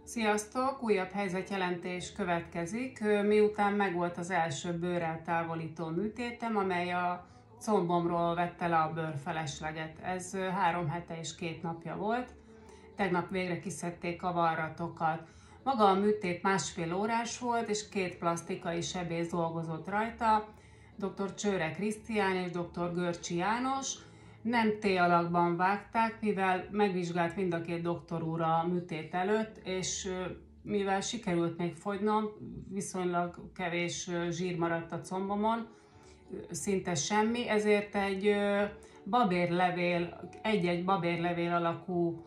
Sziasztok! Újabb helyzetjelentés következik, miután megvolt az első bőreltávolító műtétem, amely a combomról vette le a bőrfelesleget. Ez 3 hete és 2 napja volt. Tegnap végre kiszedték a varratokat. Maga a műtét 1,5 órás volt, és 2 plasztikai sebész dolgozott rajta, dr. Csőre Krisztián és dr. Görcsi János. Nem T-alakban vágták, mivel megvizsgált mind a 2 doktor úr a műtét előtt, és mivel sikerült még fogynom, viszonylag kevés zsír maradt a combomon, szinte semmi, ezért egy babérlevél alakú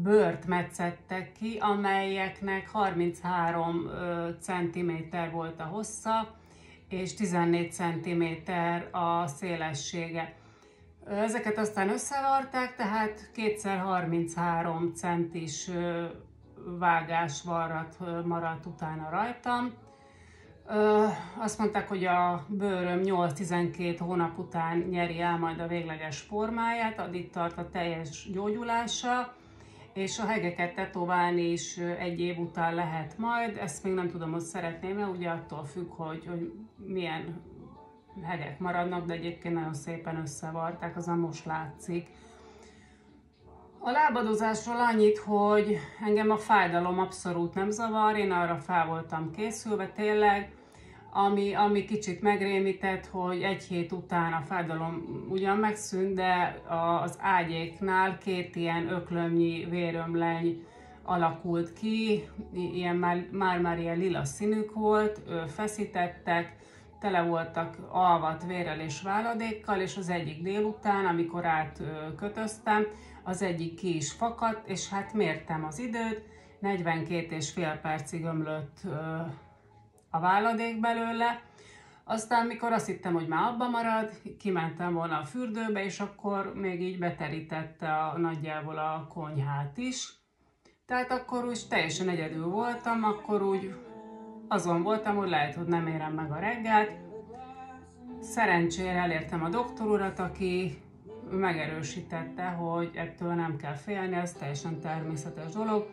bőrt metszettek ki, amelyeknek 33 cm volt a hossza, és 14 cm a szélessége. Ezeket aztán összevarták, tehát 2x33 centis vágás varrat maradt utána rajtam. Azt mondták, hogy a bőröm 8-12 hónap után nyeri el majd a végleges formáját, addig tart a teljes gyógyulása, és a hegeket tetoválni is 1 év után lehet majd. Ezt még nem tudom, hogy szeretném-e, ugye attól függ, hogy milyen hegek maradnak, de egyébként nagyon szépen összevarták, azon most látszik. A lábadozásról annyit, hogy engem a fájdalom abszolút nem zavar, én arra fel voltam készülve tényleg, ami kicsit megrémített, hogy 1 hét után a fájdalom ugyan megszűnt, de az ágyéknál 2 ilyen öklömnyi vérömleny alakult ki, ilyen már ilyen lila színük volt, feszítettek, tele voltak alvat vérrel és váladékkal, és az egyik délután, amikor átkötöztem, az egyik ki is fakadt, és hát mértem az időt, 42,5 percig ömlött a váladék belőle. Aztán, mikor azt hittem, hogy már abba marad, kimentem volna a fürdőbe, és akkor még így beterítette nagyjából a konyhát is. Tehát akkor úgy teljesen egyedül voltam, akkor úgy azon voltam, hogy lehet, hogy nem érem meg a reggelt. Szerencsére elértem a doktor urat, aki megerősítette, hogy ettől nem kell félni, ez teljesen természetes dolog.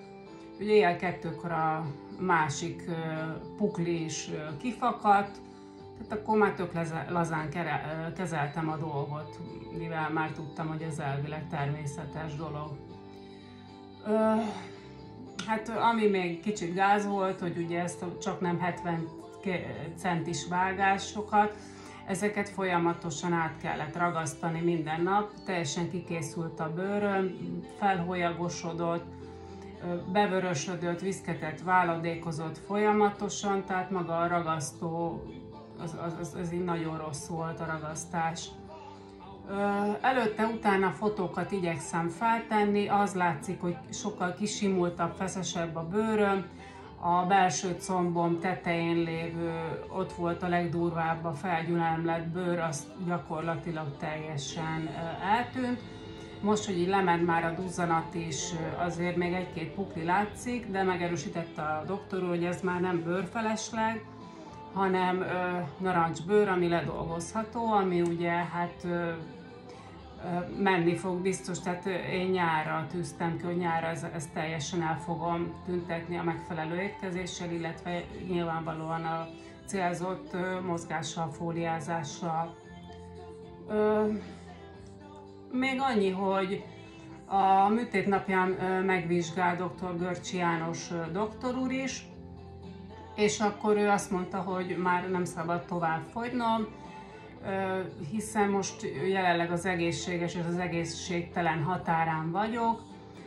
Ugye éjjel 2-kor a másik pukli is kifakadt, tehát akkor már tök lazán kezeltem a dolgot, mivel már tudtam, hogy ez elvileg természetes dolog. Hát ami még kicsit gáz volt, hogy ugye ezt csak nem 70 centis vágásokat, ezeket folyamatosan át kellett ragasztani minden nap, teljesen kikészült a bőröm, felhólyagosodott, bevörösödött, viszketett, váladékozott folyamatosan, tehát maga a ragasztó, az így nagyon rossz volt a ragasztás. Előtte-utána fotókat igyekszem feltenni, az látszik, hogy sokkal kisimultabb, feszesebb a bőröm, a belső combom tetején lévő, ott volt a legdurvább a felgyülemlett bőr, az gyakorlatilag teljesen eltűnt. Most, hogy így lement már a duzzanat is, azért még 1-2 pukli látszik, de megerősítette a doktor úr, hogy ez már nem bőrfelesleg, hanem narancsbőr, ami ledolgozható, ami ugye hát menni fog biztos, tehát én nyárra tűztem ki, hogy nyárra ezt teljesen el fogom tüntetni a megfelelő étkezéssel, illetve nyilvánvalóan a célzott mozgással, fóliázással. Még annyi, hogy a műtét napján megvizsgál dr. Görcsi János doktor úr is, és akkor ő azt mondta, hogy már nem szabad tovább fogynom, hiszen most jelenleg az egészséges és az egészségtelen határán vagyok.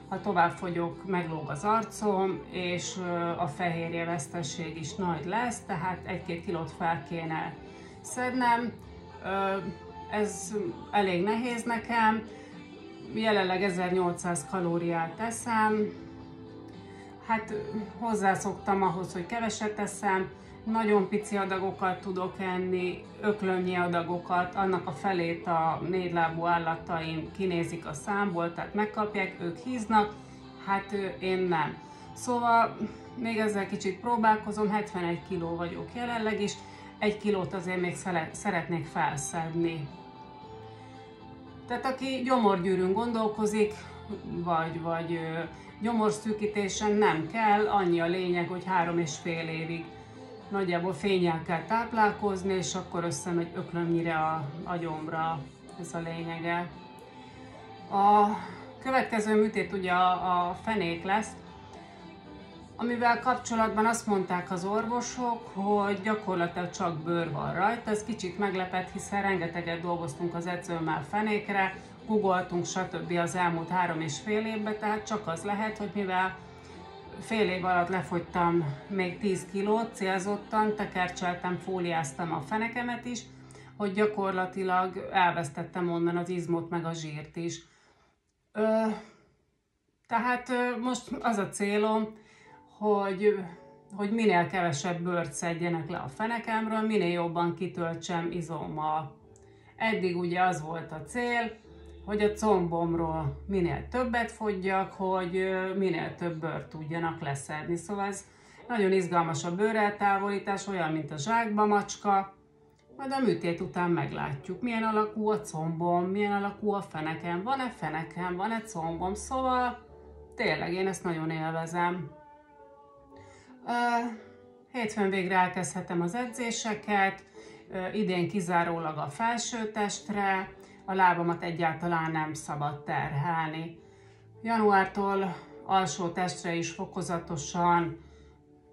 Ha tovább fogyok, meglóg az arcom, és a fehérjevesztesség is nagy lesz, tehát 1-2 kilót fel kéne szednem. Ez elég nehéz nekem, jelenleg 1800 kalóriát eszem, hát hozzászoktam ahhoz, hogy keveset eszem, nagyon pici adagokat tudok enni, öklömnyi adagokat, annak a felét a 4 lábú állataim kinézik a számból, tehát megkapják, ők híznak, hát én nem. Szóval még ezzel kicsit próbálkozom, 71 kg vagyok jelenleg is, 1 kilót azért még szeretnék felszedni. Tehát aki gyomorgyűrűn gondolkozik, vagy gyomorszűkítésen nem kell, annyi a lényeg, hogy 3,5 évig nagyjából fénnyel kell táplálkozni, és akkor összemegy öklömnyire a gyomra, ez a lényege. A következő műtét ugye a fenék lesz, amivel kapcsolatban azt mondták az orvosok, hogy gyakorlatilag csak bőr van rajta. Ez kicsit meglepett, hiszen rengeteget dolgoztunk az edzőmmel fenékre, googoltunk, stb. Az elmúlt 3,5 évben, tehát csak az lehet, hogy mivel fél év alatt lefogytam még 10 kilót, célzottan, tekercseltem, fóliáztam a fenekemet is, hogy gyakorlatilag elvesztettem onnan az izmot, meg a zsírt is. Tehát most az a célom, hogy minél kevesebb bőrt szedjenek le a fenekemről, minél jobban kitöltsem izommal. Eddig ugye az volt a cél, hogy a combomról minél többet fogyjak, hogy minél több bőrt tudjanak leszedni. Szóval ez nagyon izgalmas a bőreltávolítás, olyan, mint a zsákba macska. Majd a műtét után meglátjuk, milyen alakú a combom, milyen alakú a fenekem, van-e fenekem, van-e combom, szóval tényleg én ezt nagyon élvezem. Hétfőn végre elkezdhetem az edzéseket, idén kizárólag a felsőtestre, a lábamat egyáltalán nem szabad terhelni. Januártól alsó testre is fokozatosan,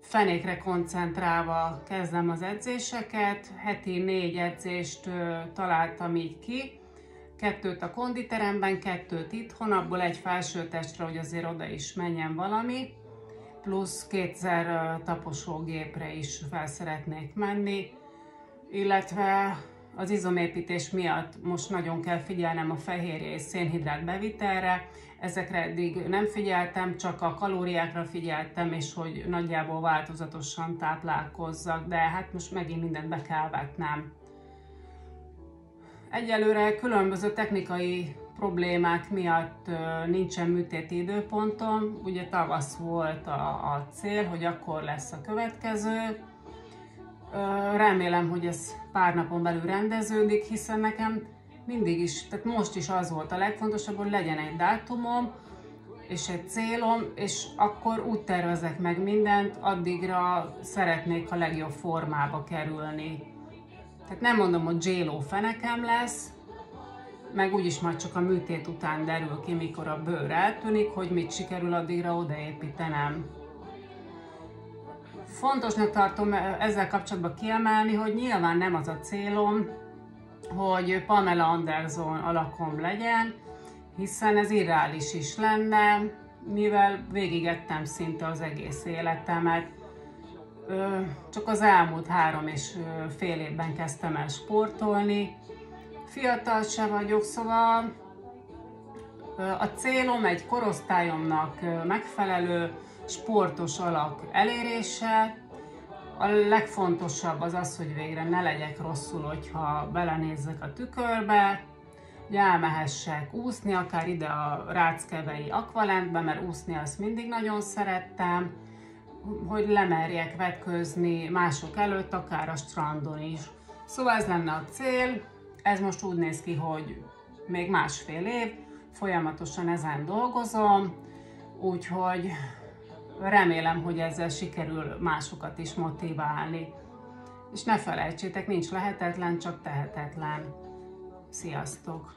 fenékre koncentrálva kezdem az edzéseket. Heti 4 edzést találtam így ki, 2 a konditeremben, 2 itthon, abból egy felsőtestre, hogy azért oda is menjen valami, plusz 2 taposógépre is fel szeretnék menni, illetve az izomépítés miatt most nagyon kell figyelnem a fehérje és szénhidrát bevitelre. Ezekre eddig nem figyeltem, csak a kalóriákra figyeltem, és hogy nagyjából változatosan táplálkozzak, de hát most megint mindent be kell vetnem. Egyelőre különböző technikai problémák miatt nincsen műtéti időpontom. Ugye tavasz volt a cél, hogy akkor lesz a következő. Remélem, hogy ez pár napon belül rendeződik, hiszen nekem mindig is, tehát most is az volt a legfontosabb, hogy legyen egy dátumom és egy célom, és akkor úgy tervezek meg mindent, addigra szeretnék a legjobb formába kerülni. Tehát nem mondom, hogy J-Lo fenekem lesz, meg úgyis majd csak a műtét után derül ki, mikor a bőr eltűnik, hogy mit sikerül addigra odaépítenem. Fontosnak tartom ezzel kapcsolatban kiemelni, hogy nyilván nem az a célom, hogy Pamela Anderson alakom legyen, hiszen ez irreális is lenne, mivel végigettem szinte az egész életemet. Csak az elmúlt 3,5 évben kezdtem el sportolni. Fiatal se vagyok, szóval a célom egy korosztályomnak megfelelő sportos alak elérése. A legfontosabb az, hogy végre ne legyek rosszul, hogyha belenézzek a tükörbe, hogy elmehessek úszni, akár ide a Ráckevei Aqualentbe, mert úszni azt mindig nagyon szerettem, hogy lemerjek vetkőzni mások előtt, akár a strandon is. Szóval ez lenne a cél, ez most úgy néz ki, hogy még 1,5 év, folyamatosan ezen dolgozom, úgyhogy remélem, hogy ezzel sikerül másokat is motiválni. És ne felejtsétek, nincs lehetetlen, csak tehetetlen. Sziasztok!